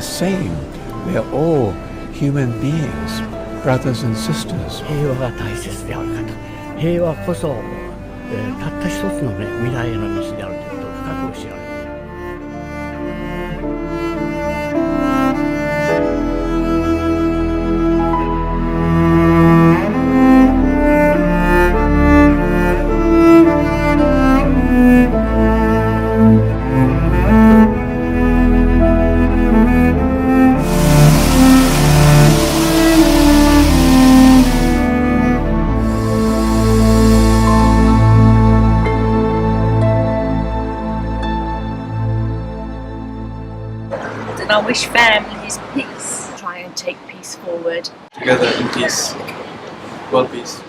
same. We are all human beings, brothers and sisters. 平和が大切であるかと。平和こそ、たった一つのね、未来への道であるということを深く教えられる。And I wish families peace. Try and take peace forward. Together in peace. World peace.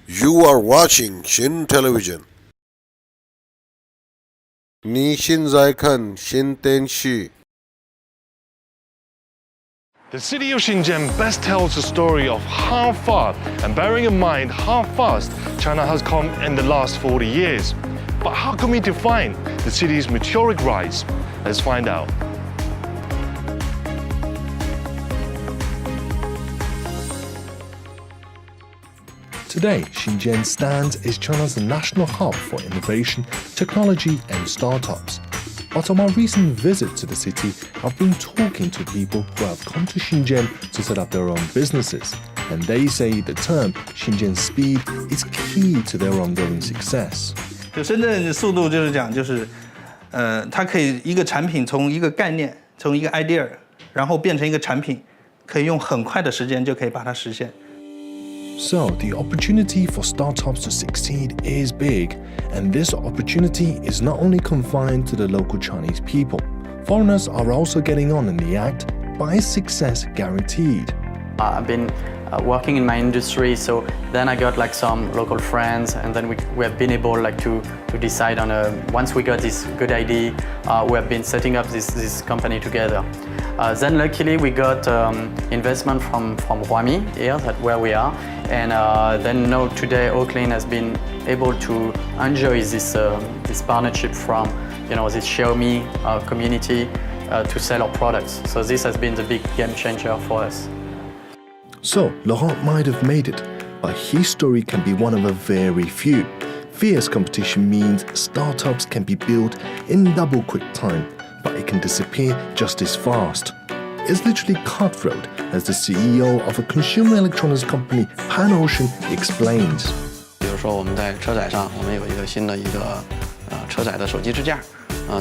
You are watching XIN Television. 你现在看新电视。The city of Xinjiang best tells the story of how far, and bearing in mind how fast China has come in the last 40 years. But how can we define the city's meteoric rise? Let's find out. Today, Xinjiang stands as China's national hub for innovation, technology and startups. But on my recent visit to the city, I've been talking to people who have come to Xinjiang to set up their own businesses. And they say the term Xinjiang speed is key to their ongoing success. 就深圳的速度就是讲，它可以一个产品从一个概念，从一个 idea， 然后变成一个产品，可以用很快的时间就可以把它实现。So, the opportunity for startups to succeed is big, and this opportunity is not only confined to the local Chinese people. Foreigners are also getting on in the act, but success guaranteed. I've been working in my industry, so then I got like some local friends, and then we have been able like to decide on once we got this good idea, we have been setting up this company together. Then luckily we got investment from Huami here, where we are, and then now today XIN has been able to enjoy this partnership from this Xiaomi community to sell our products. So this has been the big game changer for us. So, Laurent might have made it, but his story can be one of a very few. Fierce competition means startups can be built in double quick time, but it can disappear just as fast. It's literally cutthroat, as the CEO of a consumer electronics company, Pan Ocean, explains. 比如说我们在车载上，我们有一个新的车载的手机支架，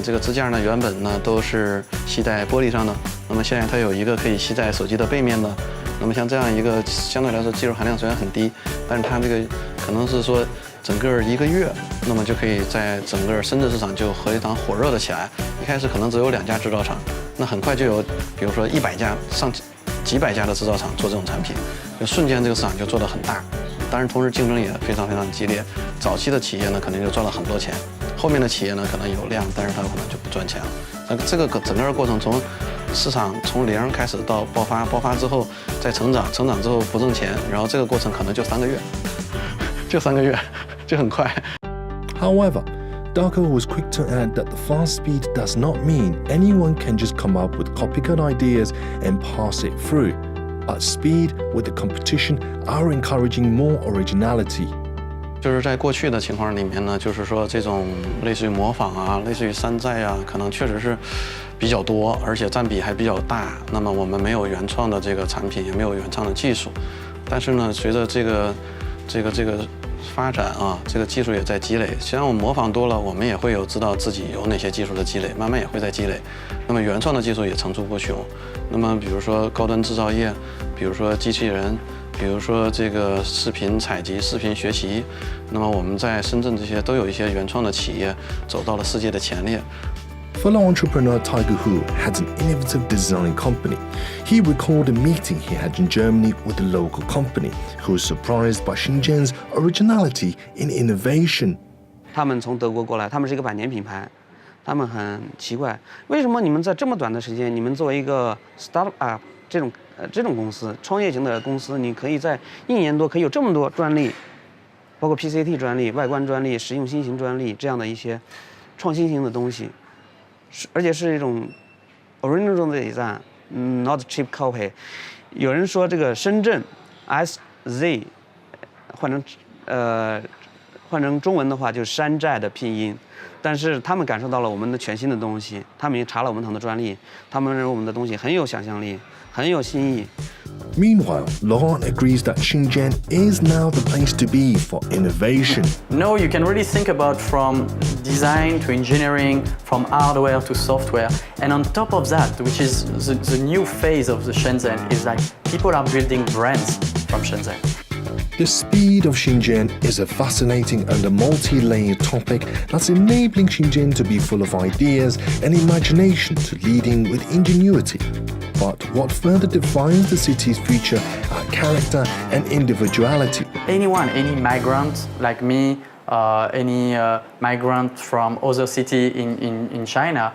这个支架呢原本呢都是吸在玻璃上的，那么现在它有一个可以吸在手机的背面的。那么像这样一个相对来说技术含量虽然很低，但是它这个可能是说整个1个月，那么就可以在整个深圳市场就非常火热的起来。一开始可能只有2家制造厂，那很快就有比如说100家上几百家的制造厂做这种产品，就瞬间这个市场就做得很大。当然同时竞争也非常非常激烈。早期的企业呢肯定就赚了很多钱，后面的企业呢可能有量，但是它可能就不赚钱了。那这个整个过程从市场从0开始到爆发，爆发之后再成长，成长之后不挣钱，然后这个过程可能就3个月，就3个月，就很快。However, Darko was quick to add that the fast speed does not mean anyone can just come up with copycat ideas and pass it through. But speed with the competition are encouraging more originality. 就是在过去的情况里面呢，就是说这种类似于模仿啊，类似于山寨啊，可能确实是比较多，而且占比还比较大。那么我们没有原创的这个产品，也没有原创的技术。但是呢，随着这个发展啊，这个技术也在积累。虽然我们模仿多了，我们也会有知道自己有哪些技术的积累，慢慢也会在积累。那么原创的技术也层出不穷。那么比如说高端制造业，比如说机器人。比如说这个视频采集、视频学习，那么我们在深圳这些都有一些原创的企业走到了世界的前列。Fellow entrepreneur Tiger Hu had an innovative design company. He recalled a meeting he had in Germany with a local company who was surprised by Xinjiang's originality in innovation. 他们从德国过来，他们是一个百年品牌，他们很奇怪，为什么你们在这么短的时间，你们作为一个 startup 这种公司，创业型的公司，你可以在1年多可以有这么多专利，包括 PCT 专利、外观专利、实用新型专利这样的一些创新型的东西，而且是一种 original design, not cheap copy。有人说这个深圳 SZ 换成中文的话就是山寨的拼音，但是他们感受到了我们的全新的东西，他们也查了我们很多专利，他们认为我们的东西很有想象力，很有新意。Meanwhile, Laurent agrees that Shenzhen is now the place to be for innovation. No, you can really think about from design to engineering, from hardware to software. And on top of that, which is the new phase of the Shenzhen, is like people are building brands from Shenzhen. The speed of Shenzhen is a fascinating and a multi-layered topic that's enabling Shenzhen to be full of ideas and imagination to leading with ingenuity. But what further defines the city's future are character and individuality. Anyone, any migrant like me, any migrant from other city in China,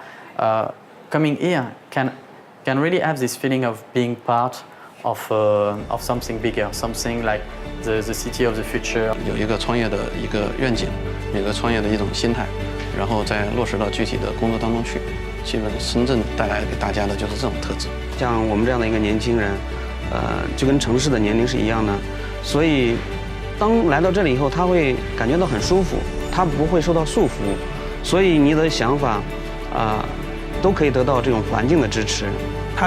coming here can really have this feeling of being part of something bigger, something like the city of the future. 有一个创业的一个愿景，有一个创业的一种心态，然后再落实到具体的工作当中去。基本深圳带来给大家的就是这种特质。像我们这样的一个年轻人，就跟城市的年龄是一样的，所以当来到这里以后，他会感觉到很舒服，他不会受到束缚，所以你的想法，都可以得到这种环境的支持。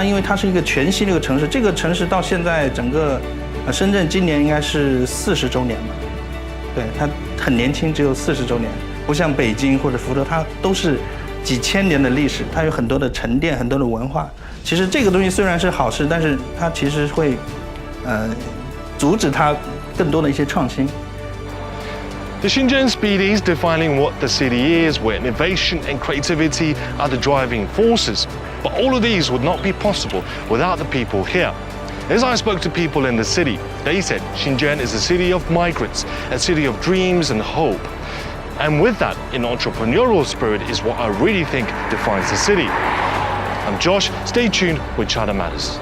因为它是一个全新的一个城市，这个城市到现在整个深圳今年应该是40周年吧，对，它很年轻，只有40周年，不像北京或者福州，它都是几千年的历史，它有很多的沉淀，很多的文化。其实这个东西虽然是好事，但是它其实会阻止它更多的一些创新。The Shenzhen Speed is defining what the city is, where innovation and creativity are the driving forces. But all of these would not be possible without the people here. As I spoke to people in the city, they said Shenzhen is a city of migrants, a city of dreams and hope. And with that, an entrepreneurial spirit is what I really think defines the city. I'm Josh, stay tuned with China Matters.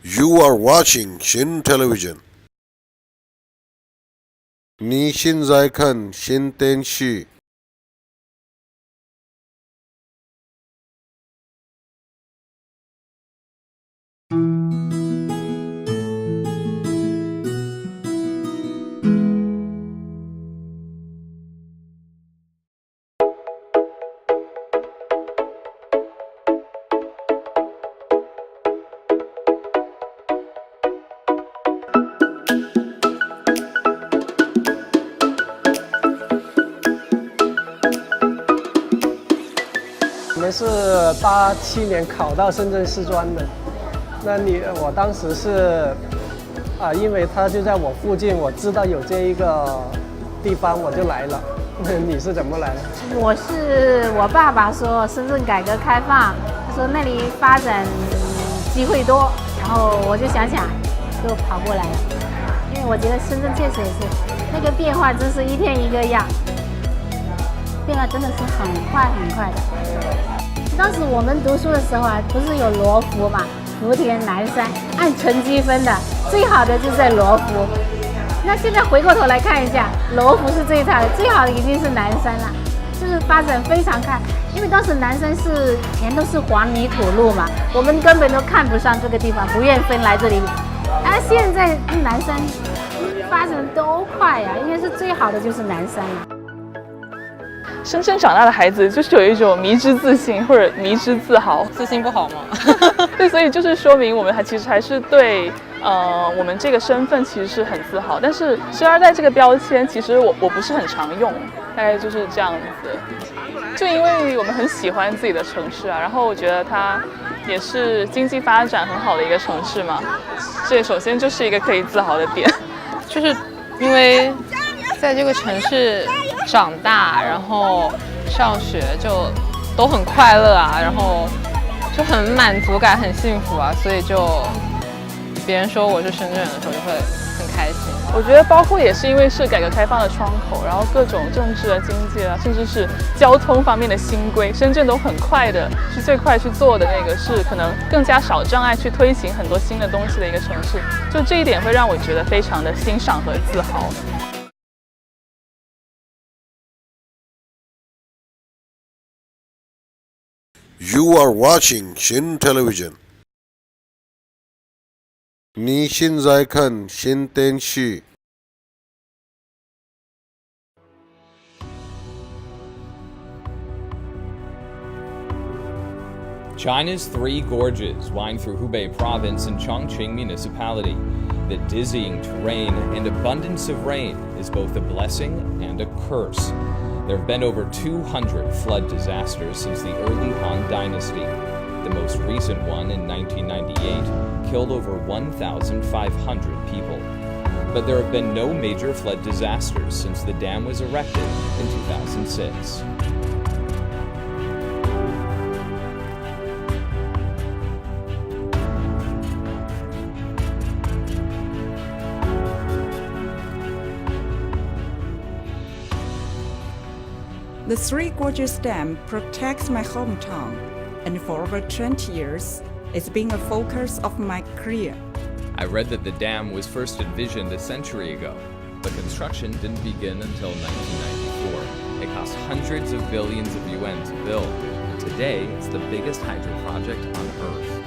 You are watching XIN Television. 你现在看新电视。我们是87年考到深圳师专的，我当时是因为它就在我附近，我知道有这一个地方，我就来了。你是怎么来的？我爸爸说深圳改革开放，他说那里发展机会多，然后我就想就跑过来了。因为我觉得深圳确实也是那个变化，真是一天一个样，变化真的是很快的。当时我们读书的时候不是有罗浮嘛，福田、南山，按成绩分的，最好的就是在罗浮。那现在回过头来看一下，罗浮是最差的，最好的已经是南山了，就是发展非常快。因为当时南山全都是黄泥土路嘛，我们根本都看不上这个地方，不愿分来这里。现在南山发展都快呀，应该是最好的就是南山了。深圳长大的孩子就是有一种迷之自信或者迷之自豪，自信不好吗？对，所以就是说明我们其实还是对我们这个身份其实是很自豪。但是生二代这个标签其实我不是很常用，大概就是这样子。就因为我们很喜欢自己的城市然后我觉得它也是经济发展很好的一个城市嘛，这首先就是一个可以自豪的点。就是因为在这个城市长大，然后上学就都很快乐然后就很满足感、很幸福所以就别人说我是深圳人的时候就会很开心。我觉得包括也是因为是改革开放的窗口，然后各种政治啊、经济啊，甚至是交通方面的新规，深圳都很快的是最快去做的那个，是可能更加少障碍去推行很多新的东西的一个城市。就这一点会让我觉得非常的欣赏和自豪。You are watching XIN Television. 你现在看新电视。China's Three Gorges wind through Hubei Province and Chongqing Municipality. The dizzying terrain and abundance of rain is both a blessing and a curse. There have been over 200 flood disasters since the early Han Dynasty. The most recent one in 1998 killed over 1,500 people. But there have been no major flood disasters since the dam was erected in 2006. The Three Gorges Dam protects my hometown, and for over 20 years, it's been a focus of my career. I read that the dam was first envisioned a century ago, but construction didn't begin until 1994. It cost hundreds of billions of yuan to build, and today it's the biggest hydro project on Earth.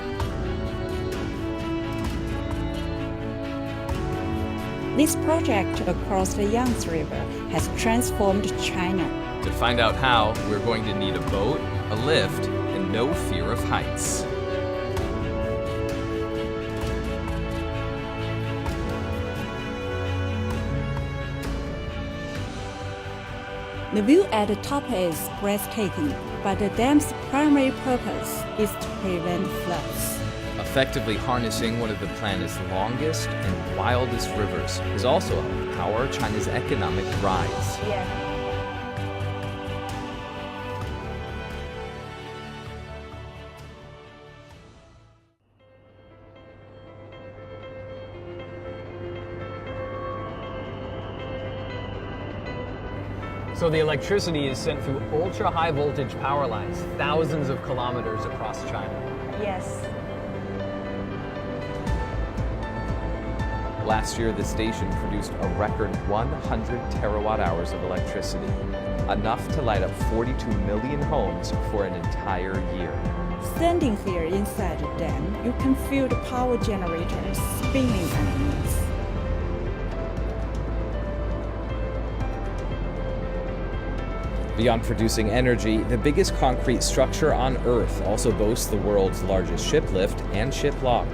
This project across the Yangtze River has transformed China. To find out how, we're going to need a boat, a lift, and no fear of heights. The view at the top is breathtaking, but the dam's primary purpose is to prevent floods. Effectively harnessing one of the planet's longest and wildest rivers is also helping power China's economic rise. So the electricity is sent through ultra-high voltage power lines, thousands of kilometers across China. Yes. Last year, the station produced a record 100 terawatt hours of electricity, enough to light up 42 million homes for an entire year. Standing here inside the dam, you can feel the power generators spinning underneath. Beyond producing energy, the biggest concrete structure on Earth also boasts the world's largest ship lift and ship lock.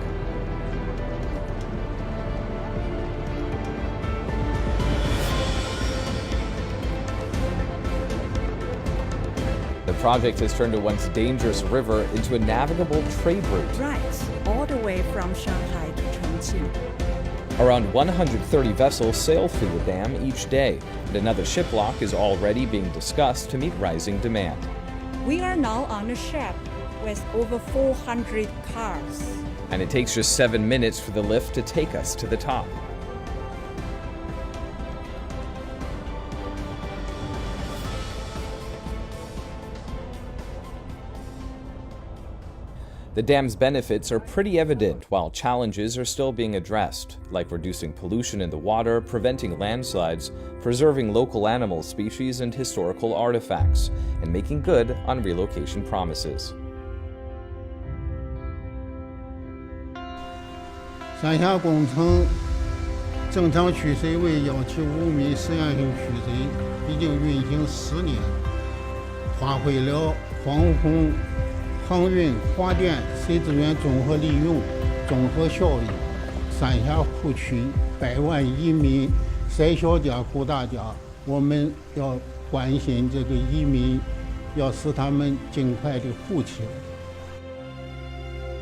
The project has turned a once dangerous river into a navigable trade route. Right, all the way from Shanghai to Chongqing. Around 130 vessels sail through the dam each day, and another ship lock is already being discussed to meet rising demand. We are now on a ship with over 400 cars. And it takes just 7 minutes for the lift to take us to the top. The dam's benefits are pretty evident, while challenges are still being addressed, like reducing pollution in the water, preventing landslides, preserving local animal species and historical artifacts, and making good on relocation promises. 三峡工程正常蓄水位175米实验性蓄水已经运行10年，发挥了防洪、航运、发电、水资源综合利用、综合效益。三峡库区100万移民塞小家、顾大家，我们要关心这个移民，要使他们尽快的富起来。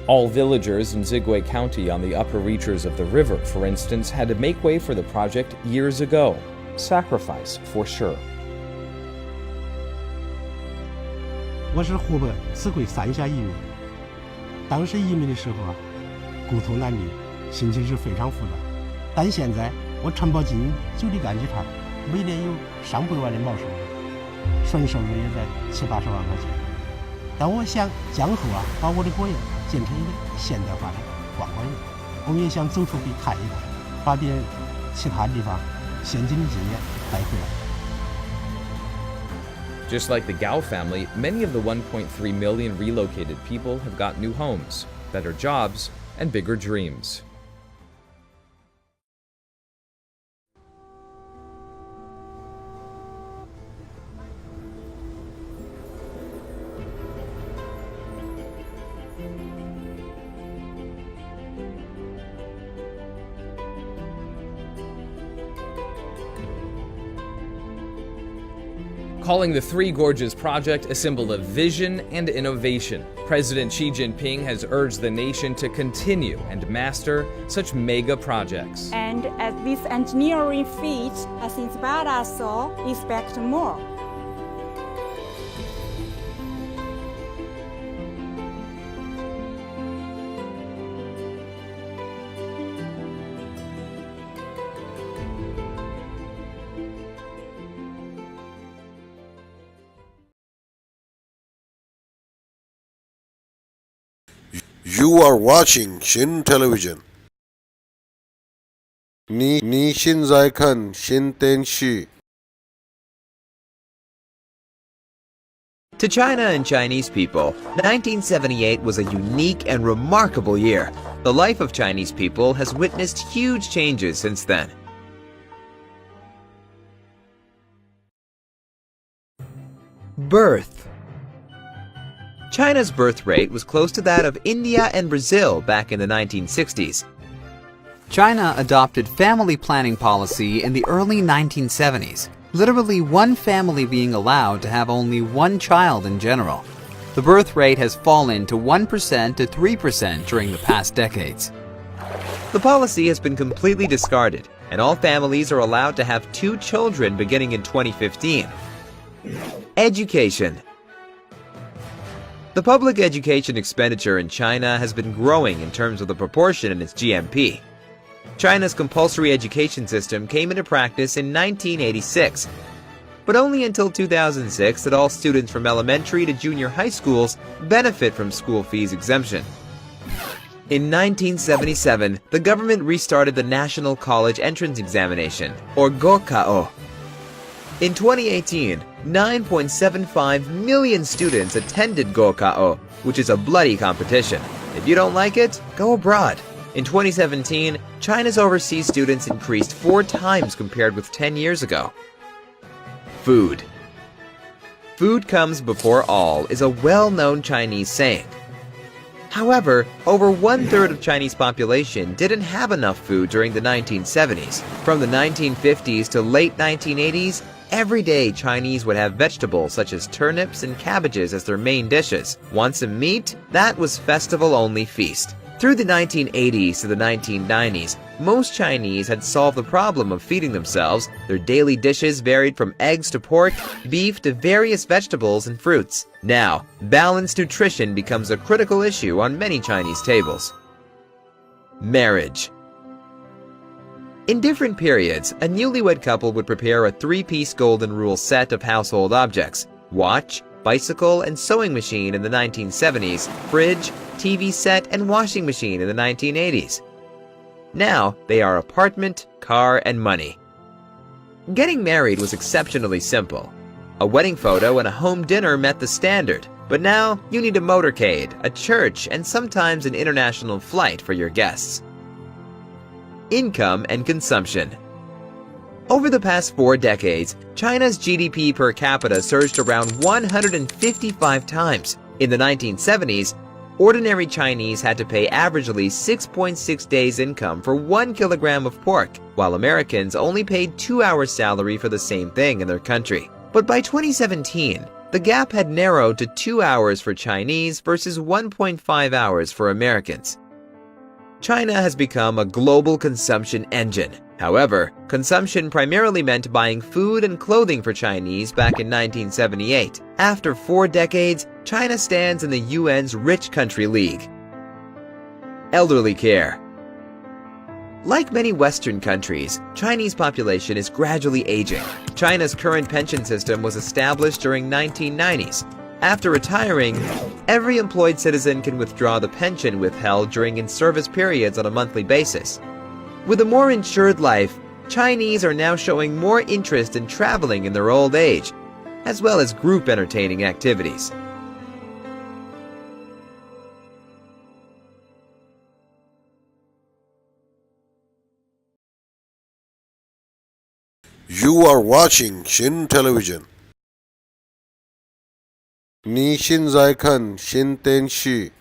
All villagers in Zigway County on the upper reaches of the river, for instance, had to make way for the project years ago. Sacrifice, for sure. 我是湖北秭归三峡移民，当时移民的时候啊，孤独难离，心情是非常复杂。但现在我承包经营就地干集团，每年有上百万的毛收入，纯收入也在7、80万块钱。但我想今后把我的果园建成一个现代化的观光园，我们也想走出去看一看，把别人其他地方先进的经验带回来。Just like the Gao family, many of the 1.3 million relocated people have got new homes, better jobs, and bigger dreams. Calling the Three Gorges Project a symbol of vision and innovation, President Xi Jinping has urged the nation to continue and master such mega projects. And as this engineering feat has inspired us all, expect more. You are watching XIN Television. 你现在看XIN电视。 To China and Chinese people, 1978 was a unique and remarkable year. The life of Chinese people has witnessed huge changes since then. Birth. China's birth rate was close to that of India and Brazil back in the 1960s. China adopted family planning policy in the early 1970s, literally one family being allowed to have only one child in general. The birth rate has fallen to 1% to 3% during the past decades. The policy has been completely discarded, and all families are allowed to have 2 children beginning in 2015. Education. The public education expenditure in China has been growing in terms of the proportion in its GMP. China's compulsory education system came into practice in 1986, but only until 2006 did all students from elementary to junior high schools benefit from school fees exemption. In 1977, the government restarted the National College Entrance Examination, or Gokao. In 2018, 9.75 million students attended Gokao, which is a bloody competition. If you don't like it, go abroad. In 2017, China's overseas students increased 4 times compared with 10 years ago. Food. Food comes before all is a well-known Chinese saying. However, over 1/3 of Chinese population didn't have enough food during the 1970s. From the 1950s to late 1980s, every day Chinese would have vegetables such as turnips and cabbages as their main dishes. Want some meat? That was festival-only feast. Through the 1980s to the 1990s, most Chinese had solved the problem of feeding themselves. Their daily dishes varied from eggs to pork, beef to various vegetables and fruits. Now, balanced nutrition becomes a critical issue on many Chinese tables. Marriage. In different periods, a newlywed couple would prepare a 3-piece golden rule set of household objects: watch, bicycle, and sewing machine in the 1970s, fridge, TV set, and washing machine in the 1980s. Now, they are apartment, car, and money. Getting married was exceptionally simple. A wedding photo and a home dinner met the standard, but now you need a motorcade, a church, and sometimes an international flight for your guests. Income and consumption. Over the past 4 decades, China's GDP per capita surged around 155 times. In the 1970s, ordinary Chinese had to pay averagely 6.6 days' income for 1 kilogram of pork, while Americans only paid 2 hours' salary for the same thing in their country. But by 2017, the gap had narrowed to 2 hours for Chinese versus 1.5 hours for Americans. China has become a global consumption engine. However, consumption primarily meant buying food and clothing for Chinese back in 1978. After 4 decades, China stands in the UN's Rich Country League. Elderly care. Like many Western countries, Chinese population is gradually aging. China's current pension system was established during 1990s. After retiring, every employed citizen can withdraw the pension withheld during in-service periods on a monthly basis. With a more insured life, Chinese are now showing more interest in traveling in their old age, as well as group entertaining activities. You are watching XIN Television. 你现在看新电视。